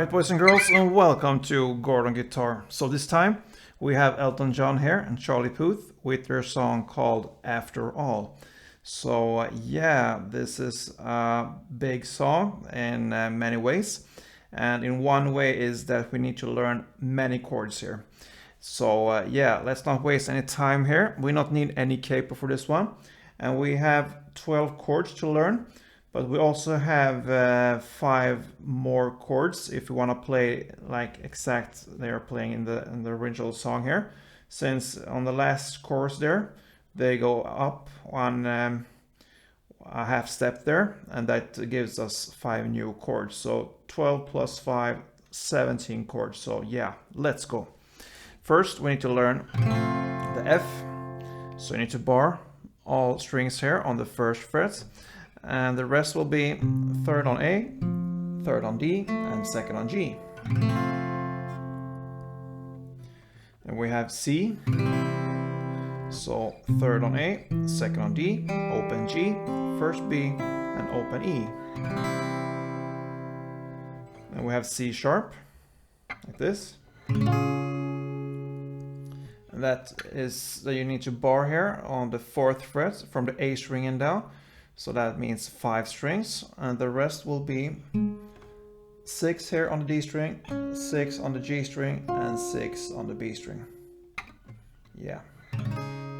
Alright, boys and girls, and welcome to Gordon Guitar. So this time we have Elton John here and Charlie Puth with their song called After All. So yeah, this is a big song in many ways, and in one way is that we need to learn many chords here. So yeah, let's not waste any time here. We not need any capo for this one, and we have 12 chords to learn. But we also have 5 more chords if you want to play like exact they are playing in the original song here. Since on the last chorus there, they go up on a half step there, and that gives us 5 new chords. So 12 plus 5, 17 chords. So yeah, let's go. First, we need to learn the F. So you need to bar all strings here on the first fret. And the rest will be third on A, third on D, and second on G. And we have C, so third on A, second on D, open G, first B, and open E. And we have C sharp, like this. And that is that you need to bar here on the 4th fret from the A string and down. So that means 5 strings, and the rest will be 6 here on the D string, 6 on the G string, and 6 on the B string. Yeah.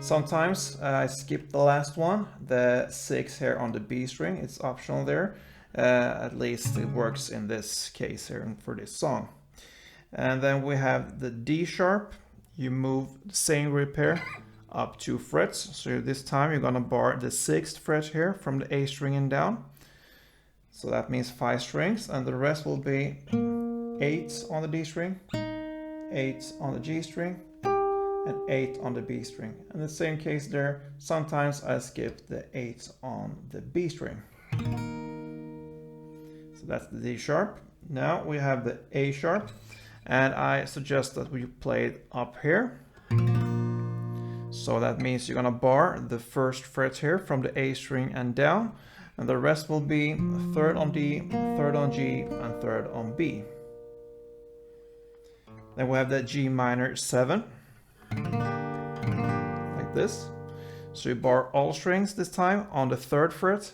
Sometimes I skip the last one, the 6 here on the B string. It's optional there. At least it works in this case here for this song. And then we have the D sharp. You move the same grip here up 2 frets. So this time you're gonna bar the 6th fret here from the A string and down. So that means 5 strings, and the rest will be 8 on the D string, 8 on the G string, and 8 on the B string. And the same case there, sometimes I skip the 8 on the B string. So that's the D sharp. Now we have the A sharp, and I suggest that we play it up here. So that means you're gonna bar the 1st fret here from the A string and down, and the rest will be 3rd on D, 3rd on G, and 3rd on B. Then we have the G minor 7, like this. So you bar all strings this time on the 3rd fret,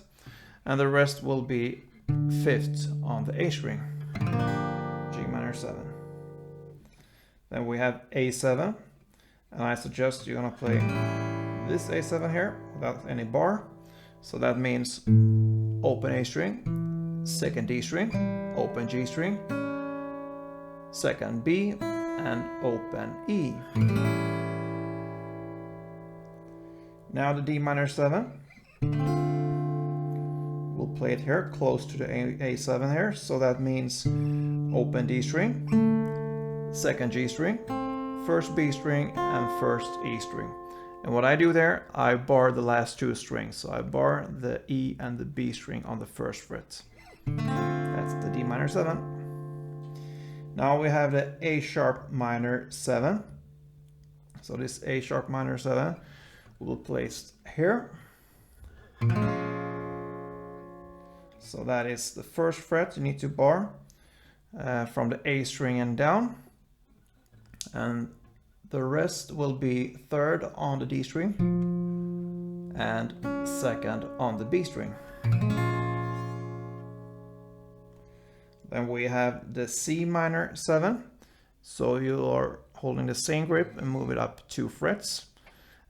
and the rest will be 5th on the A string, G minor 7. Then we have A7. And I suggest you're gonna play this A7 here without any bar. So that means open A string, 2nd D string, open G string, 2nd B, and open E. Now the D minor 7. We'll play it here close to the A7 here. So that means open D string, 2nd G string, 1st B string, and 1st E string. And what I do there, I bar the last 2 strings. So I bar the E and the B string on the 1st fret. That's the D minor 7. Now we have the A sharp minor 7. So this A sharp minor 7 will place here. So that is the 1st fret you need to bar from the A string and down. And the rest will be 3rd on the D string and 2nd on the B string. Then we have the C minor 7. So you are holding the same grip and move it up 2 frets.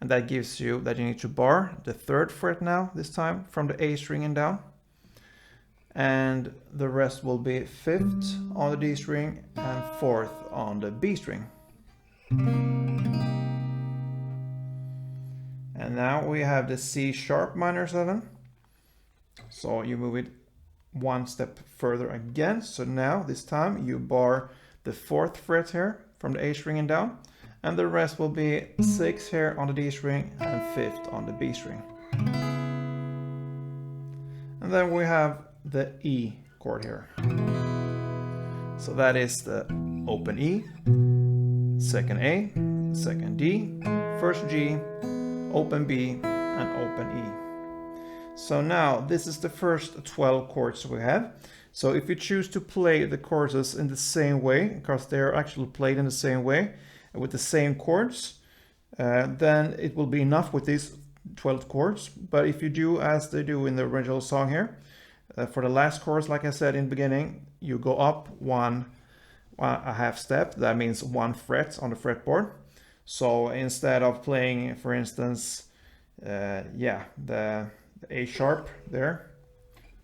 And that gives you that you need to bar the 3rd fret now, this time from the A string and down. And the rest will be 5th on the D string and 4th on the B string. And now we have the C sharp minor 7. So you move it 1 step further again. So now this time you bar the 4th fret here from the A string and down, and the rest will be 6 here on the D string and 5th on the B string. And then we have the E chord here. So that is the open E, 2nd A, 2nd D, 1st G, open B, and open E. So now this is the first 12 chords we have. So if you choose to play the chords in the same way, because they're actually played in the same way with the same chords, then it will be enough with these 12 chords. But if you do as they do in the original song here, for the last chorus, like I said in the beginning, you go up a half step. That means 1 fret on the fretboard. So instead of playing, for instance, the A sharp there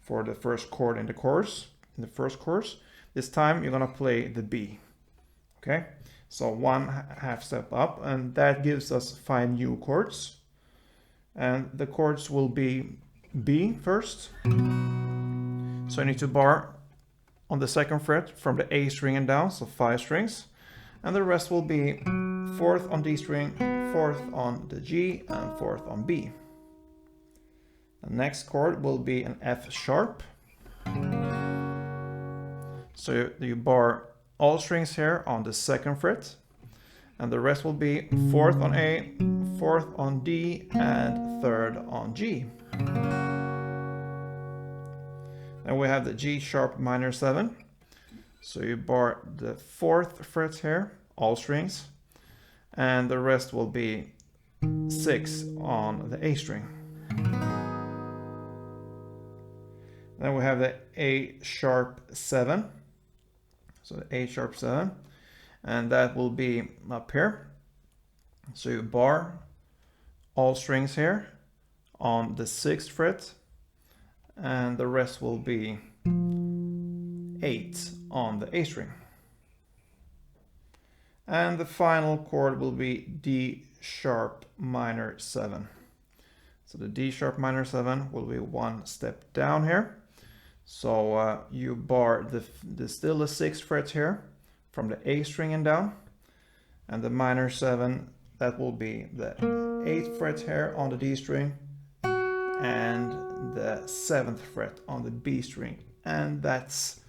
for the first chord in the chorus, in the first chorus, this time you're gonna play the B. Okay, so 1 half step up, and that gives us 5 new chords. And the chords will be B first. So I need to bar on the 2nd fret from the A string and down, so 5 strings. And the rest will be 4th on D string, 4th on the G, and 4th on B. The next chord will be an F sharp. So you bar all strings here on the 2nd fret. And the rest will be 4th on A, 4th on D, and 3rd on G. Then we have the G sharp minor 7. So you bar the 4th fret here, all strings, and the rest will be 6 on the A string. Then we have the A sharp 7. So the A sharp 7, and that will be up here. So you bar all strings here on the 6th fret, and the rest will be 8 on the A string. And the final chord will be D sharp minor 7. So the D sharp minor 7 will be 1 step down here. So you bar still the 6th fret here from the A string and down, and the minor 7, that will be the 8th fret here on the D string and the 7th fret on the B string, and that's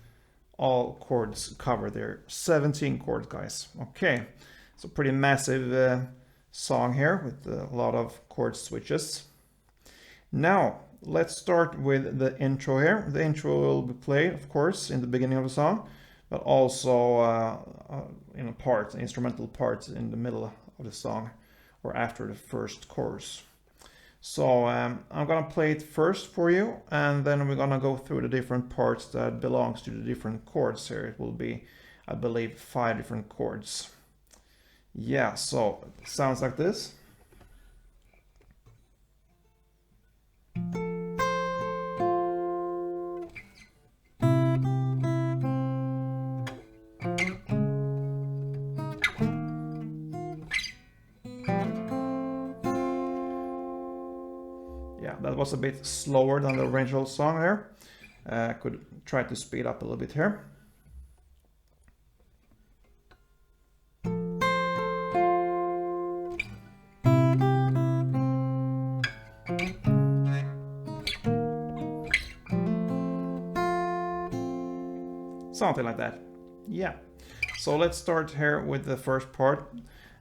all chords covered there. 17 chords, guys. Okay, so pretty massive song here with a lot of chord switches. Now let's start with the intro here. The intro will be played, of course, in the beginning of the song, but also in a part, instrumental parts in the middle of the song or after the first chorus. So I'm gonna play it first for you, and then we're gonna go through the different parts that belongs to the different chords here. It will be, I believe, 5 different chords. Yeah, so it sounds like this. Yeah, that was a bit slower than the original song here. I could try to speed up a little bit here. Something like that. Yeah. So let's start here with the first part.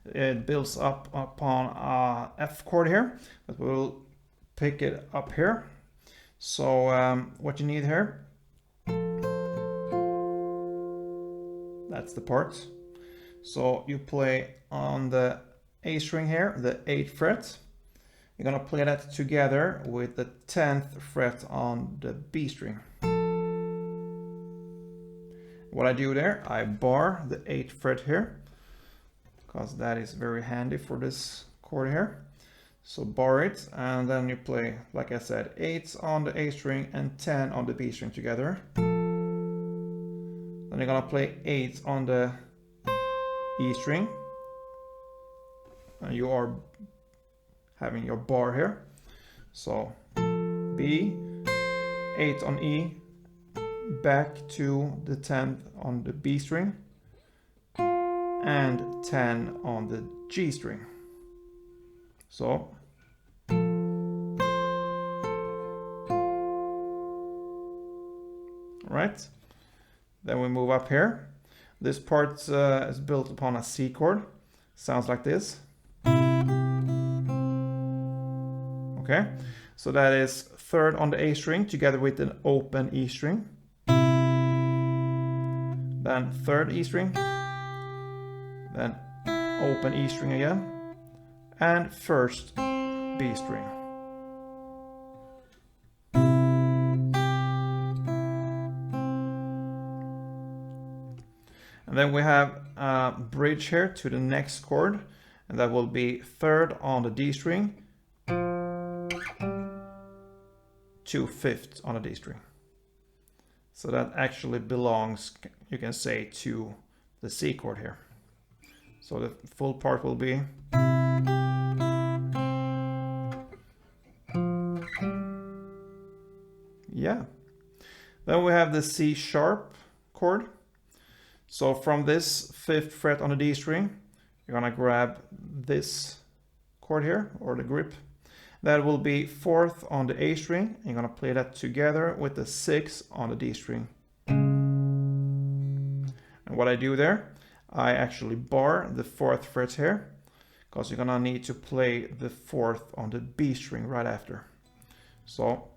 It builds up upon a F chord here, but we'll pick it up here. So what you need here, that's the part. So you play on the A string here, the 8th fret. You're gonna play that together with the 10th fret on the B string. What I do there, I bar the 8th fret here, because that is very handy for this chord here. So bar it, and then you play, like I said, 8 on the A string and 10 on the B string together. Then you're gonna play 8 on the E string, and you are having your bar here. So B, 8 on E, back to the 10th on the B string, and 10 on the G string. So right, then we move up here. This part is built upon a C chord. Sounds like this. Okay, so that is third on the A string together with an open E string. Then third E string, then open E string again, and first B string. And then we have a bridge here to the next chord, and that will be third on the D string to fifth on the D string. So that actually belongs, you can say, to the C chord here. So the full part will be yeah. Then we have the C sharp chord. So from this 5th fret on the D string, you're gonna grab this chord here, or the grip. That will be 4th on the A string. You're gonna play that together with the 6th on the D string. And what I do there, I actually bar the 4th fret here, because you're gonna need to play the 4th on the B string right after. So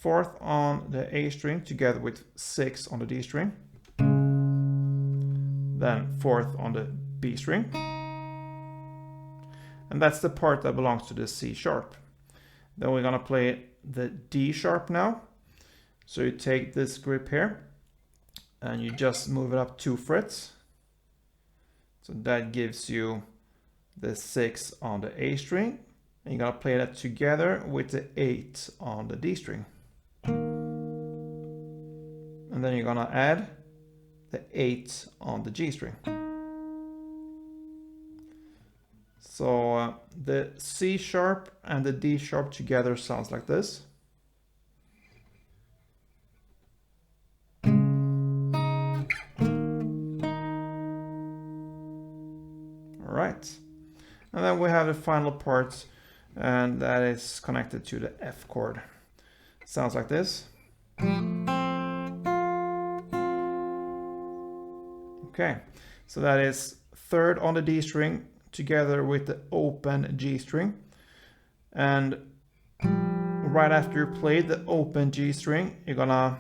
4th on the A string together with 6th on the D string. Then 4th on the B string. And that's the part that belongs to the C sharp. Then we're gonna play the D sharp now. So you take this grip here and you just move it up 2 frets. So that gives you the 6 on the A string. And you're gonna play that together with the 8 on the D string. And then you're gonna add the 8 on the G string. So the C sharp and the D sharp together sounds like this. All right. And then we have the final part, and that is connected to the F chord. Sounds like this. Okay, so that is 3rd on the D string together with the open G string. And right after you play the open G string, you're gonna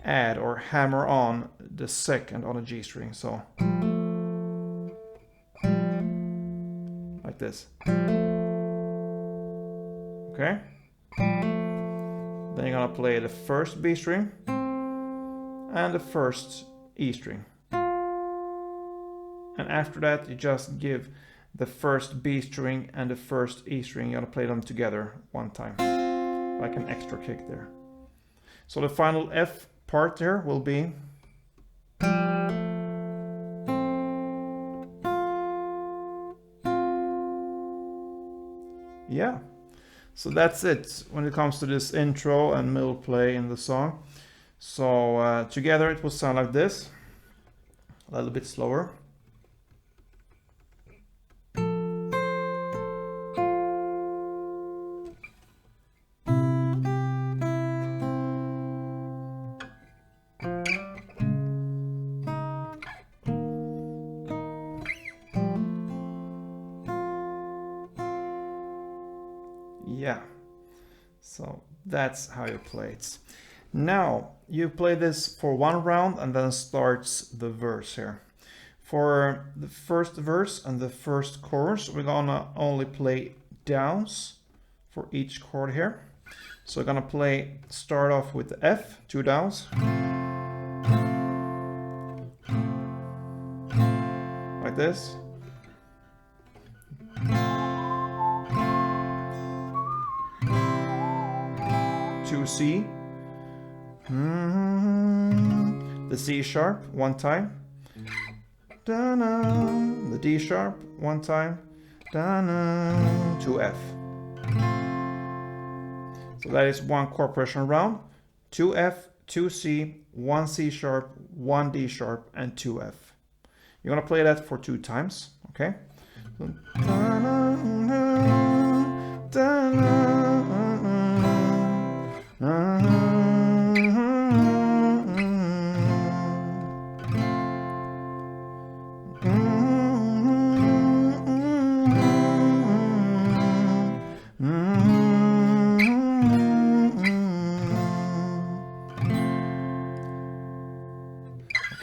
add or hammer on the 2nd on the G string. So like this. Okay. Then you're gonna play the 1st B string and the 1st E string. And after that, you just give the 1st B string and the 1st E string. You're gonna play them together one time, like an extra kick there. So the final F part there will be yeah. So that's it when it comes to this intro and middle play in the song. So together it will sound like this, a little bit slower. Yeah, so that's how you play it. Now you play this for one round and then starts the verse here. For the first verse and the first chorus, we're gonna only play downs for each chord here. So we're gonna start off with the F, 2 downs. Like this. To C, the C sharp one time, the D sharp one time, to F. So that is one chord progression round: 2 F, 2 C, 1 C sharp, 1 D sharp, and 2 F. You're gonna play that for 2 times, okay?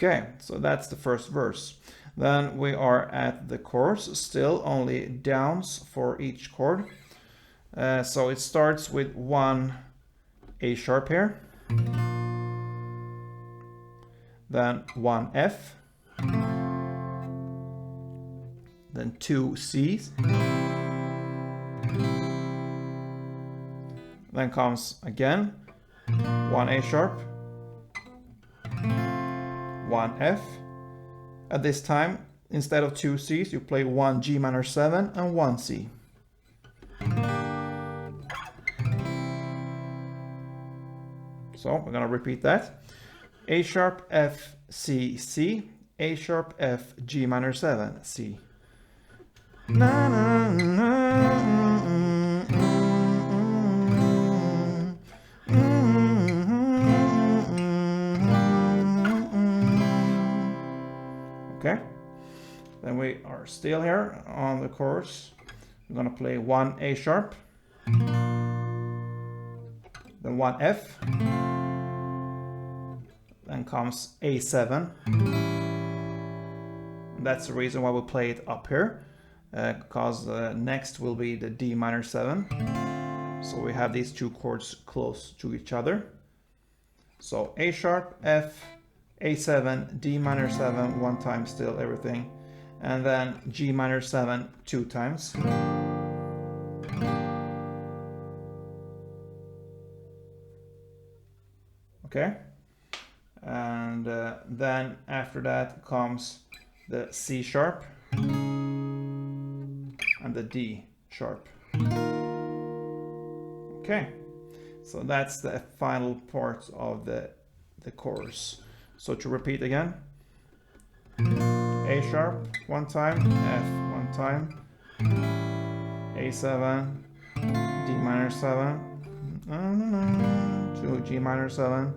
Okay, so that's the first verse. Then we are at the chorus, still only downs for each chord. So it starts with one A sharp here, then one F, then two C's, then comes again one A sharp, one F. At this time, instead of two C's, you play one G minor 7 and one C. So we're gonna repeat that. A sharp, F, C, C, A sharp, F, G minor 7, C. Na, na, na, okay, then we are still here on the chorus. We're gonna play one A sharp, then one F, then comes A7. And that's the reason why we play it up here, because next will be the D minor 7. So we have these two chords close to each other. So A sharp, F, A7, D minor 7 one time, still everything, and then G minor 7 two times. Okay, and then after that comes the C sharp and the D sharp. Okay, so that's the final part of the chorus. So to repeat again, A sharp one time, F one time, A7, D minor 7, to G minor 7,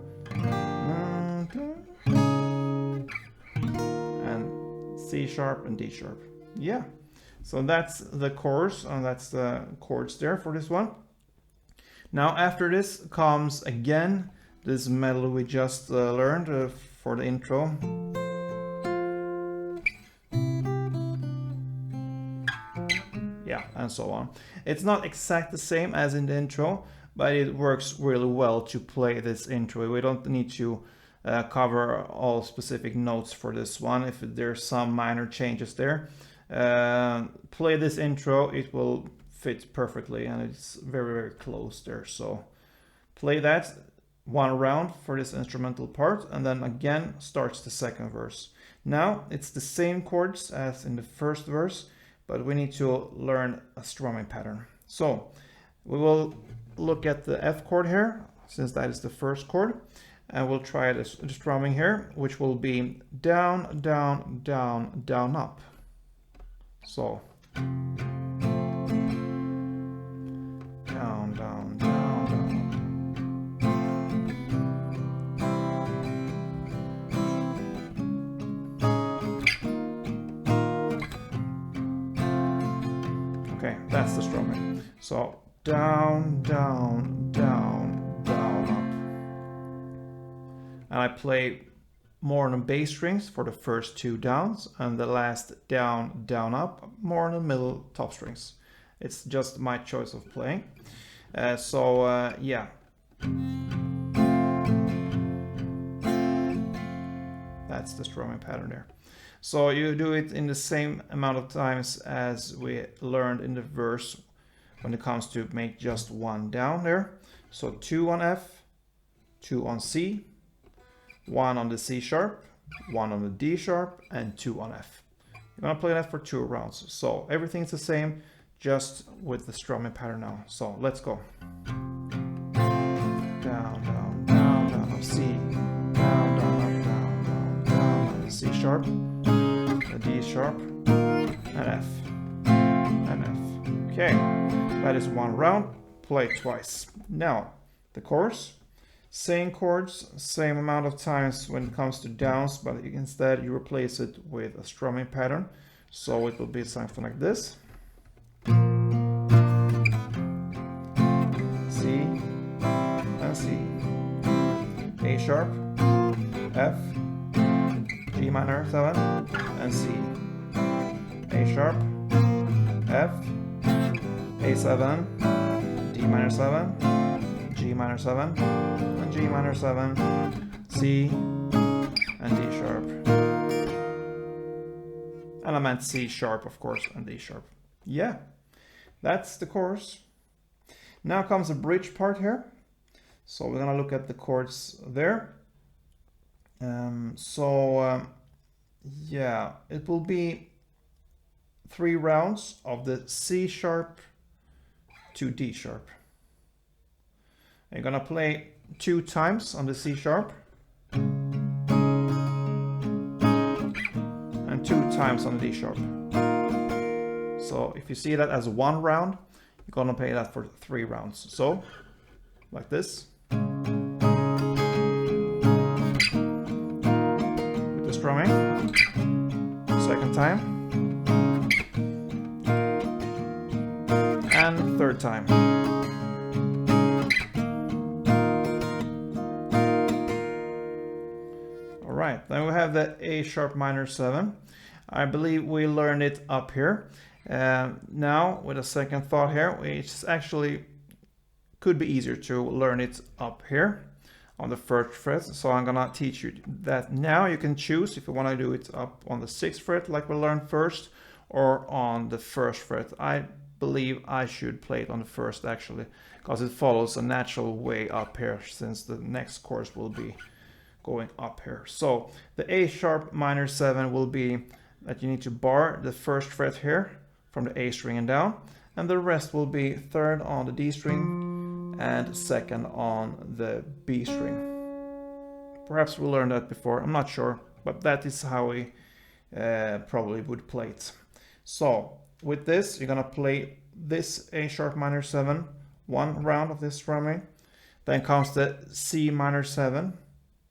and C sharp and D sharp. Yeah, so that's the chorus, and that's the chords there for this one. Now after this comes again this melody we just learned for the intro. Yeah, and so on. It's not exactly the same as in the intro, but it works really well to play this intro. We don't need to cover all specific notes for this one. If there's some minor changes there, play this intro, it will fit perfectly, and it's very, very close there. So play that one round for this instrumental part, and then again starts the second verse. Now it's the same chords as in the first verse, but we need to learn a strumming pattern. So we will look at the F chord here, since that is the first chord, and we'll try the strumming here, which will be down, down, down, down, up. So down, down, down, down. Okay, that's the strumming. So down, down, down, down, up. And I play more on the bass strings for the first two downs, and the last down, down, up, more on the middle top strings. It's just my choice of playing. Yeah. That's the strumming pattern there. So you do it in the same amount of times as we learned in the verse when it comes to make just one down there. So 2 on F, 2 on C, 1 on the C sharp, 1 on the D sharp, and 2 on F. You're gonna play that for 2 rounds. So everything's the same, just with the strumming pattern now. So let's go. Down, down, down, down, up C, down, down, up, down, down, down, on the C sharp, the D sharp, and F, and F. Okay, that is one round, play twice. Now, the chorus, same chords, same amount of times when it comes to downs, but instead you replace it with a strumming pattern. So it will be something like this. C and C, A sharp, F, G minor 7, and C. A sharp, F, A7, D minor 7, G minor 7, and G minor 7, C, and D sharp. And I meant C sharp, of course, and D sharp. Yeah, that's the chorus. Now comes the bridge part here. So we're gonna look at the chords there. Yeah, it will be 3 rounds of the C sharp to D sharp. You're gonna play 2 times on the C sharp and 2 times on the D sharp. So if you see that as 1 round, you're gonna play that for 3 rounds. So like this. With the strumming. Second time. And third time. Alright, then we have the A sharp minor 7. I believe we learned it up here. Now, with a second thought here, it's actually could be easier to learn it up here on the 1st fret. So I'm gonna teach you that now. You can choose if you want to do it up on the 6th fret like we learned first, or on the 1st fret. I believe I should play it on the 1st actually, because it follows a natural way up here, since the next chorus will be going up here. So the A sharp minor 7 will be that you need to bar the 1st fret here from the A string and down, and the rest will be 3rd on the D string and 2nd on the B string. Perhaps we learned that before, I'm not sure, but that is how we probably would play it. So with this, you're gonna play this A sharp minor 7, 1 round of this strumming. Then comes the C minor 7,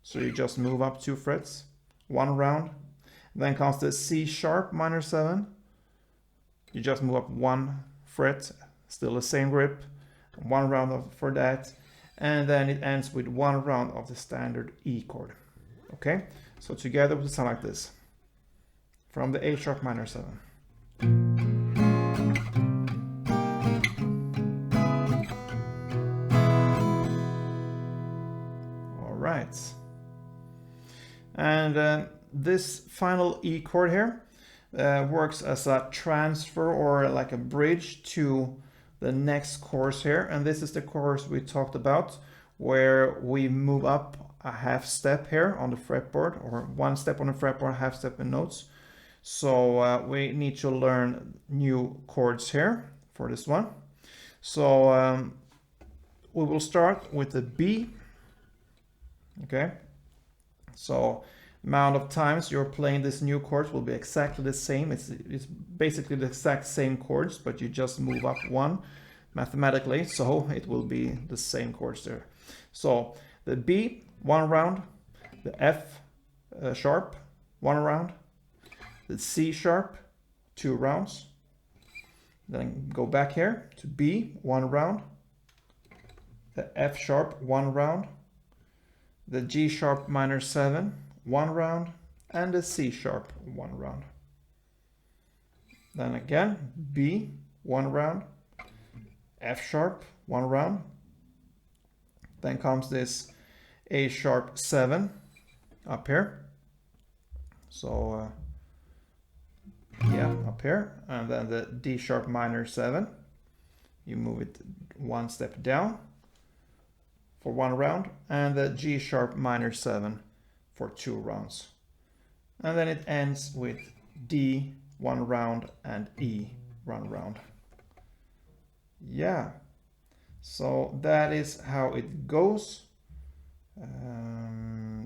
so you just move up 2 frets, 1 round. Then comes the C sharp minor 7, you just move up 1 fret, still the same grip, 1 round for that, and then it ends with 1 round of the standard E chord. Okay, so together we sound like this from the A sharp minor 7. All right, and this final E chord here works as a transfer or like a bridge to the next chorus here, and this is the chorus we talked about, where we move up a half step here on the fretboard, or 1 step on the fretboard, half step in notes. So we need to learn new chords here for this one. So we will start with the B. Okay, so amount of times you're playing this new chords will be exactly the same. It's basically the exact same chords, but you just move up 1 mathematically, so it will be the same chords there. So the B, 1 round, the F sharp, 1 round, the C sharp, 2 rounds, then go back here to B, 1 round, the F sharp, 1 round, the G sharp minor 7, 1 round, and the C sharp, 1 round. Then again, B, 1 round, F sharp, 1 round. Then comes this A sharp 7 up here. So yeah, up here, and then the D sharp minor 7. You move it 1 step down for 1 round, and the G sharp minor 7 for 2 rounds. And then it ends with D, 1 round, and E, 1 round. Yeah, so that is how it goes.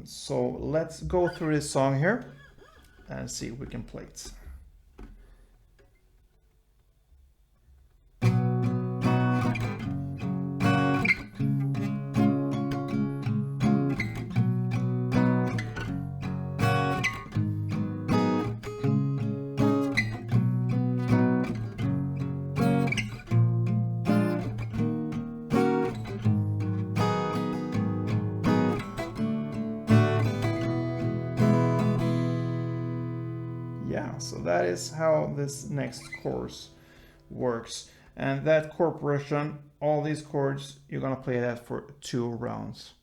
So let's go through this song here and see if we can play it. So that is how this next course works. And that chord progression, all these chords, you're gonna play that for 2 rounds.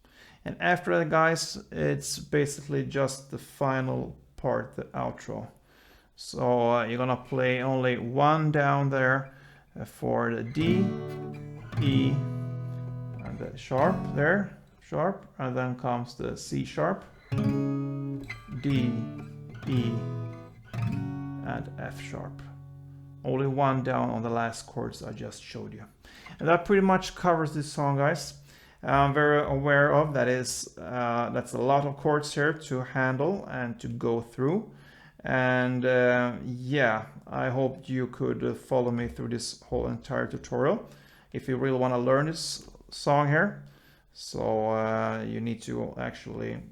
And after that, guys, it's basically just the final part, the outro. So you're gonna play only 1 down there for the D, E, and the sharp there, sharp, and then comes the C sharp, D, E, and F sharp. Only 1 down on the last chords I just showed you. And that pretty much covers this song, guys. I'm very aware of that's a lot of chords here to handle and to go through. And yeah, I hope you could follow me through this whole entire tutorial if you really want to learn this song here. So you need to actually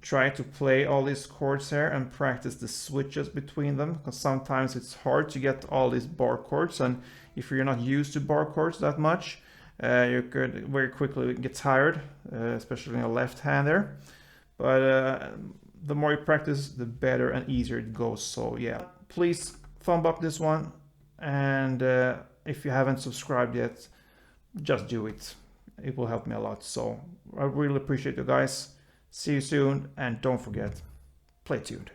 try to play all these chords here and practice the switches between them, because sometimes it's hard to get all these bar chords, and if you're not used to bar chords that much, you could very quickly get tired, especially in your left hand there. But the more you practice, the better and easier it goes. So yeah, please thumb up this one, and if you haven't subscribed yet, just do it. It will help me a lot. So I really appreciate you guys. See you soon, and don't forget, play tuned.